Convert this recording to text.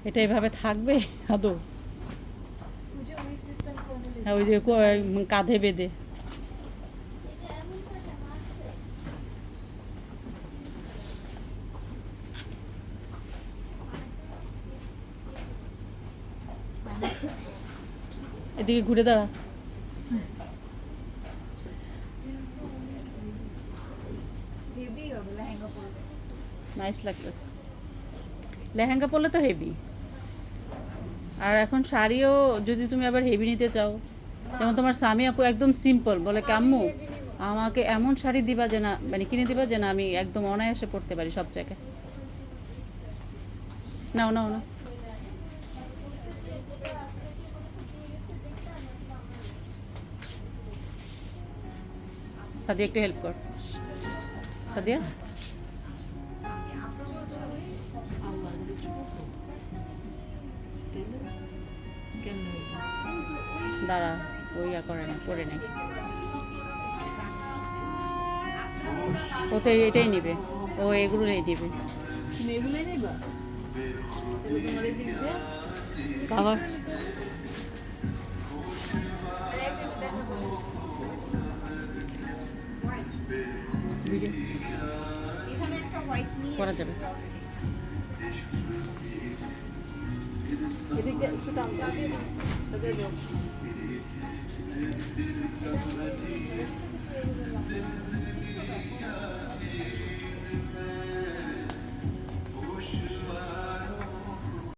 এটা এভাবে থাকবে আদৌ? मुझे वही सिस्टम करने হ্যাঁ, ওই যে কাঁধে বেঁধে। এদিকে ঘুরে দাঁড়া। हेवी হবে লেহেঙ্গা পরলে। নাইস লাগতেছে। লেহেঙ্গা পরলে তো হেভি। আর এখন শাড়িও যদি তুমি আবার হেভি নিতে চাও, যেমন তোমার স্বামী আপু একদম সিম্পল বলে কি আম্মু আমাকে এমন শাড়ি দিবা যে না, মানে কিনে দিবা যে না আমি একদম অনায়াসে পরতে পারি সব জায়গায়। নাও নাও না, সাদিয়া একটু হেল্প কর। সাদিয়া দাঁড়া, ওই ইয়া করে না, করে নেই। ও তো এটাই নেবে, ও এগুলোই নেবে। তুমি এগুলোই নিবা? তাহলে তোমার এই দিক দিয়ে বাবা ভিডিও এখানে একটা হোয়াইট নিয়ে করা যাবে। এদিক দিয়ে একটু টান দিয়ে দাও। তাদের দাও।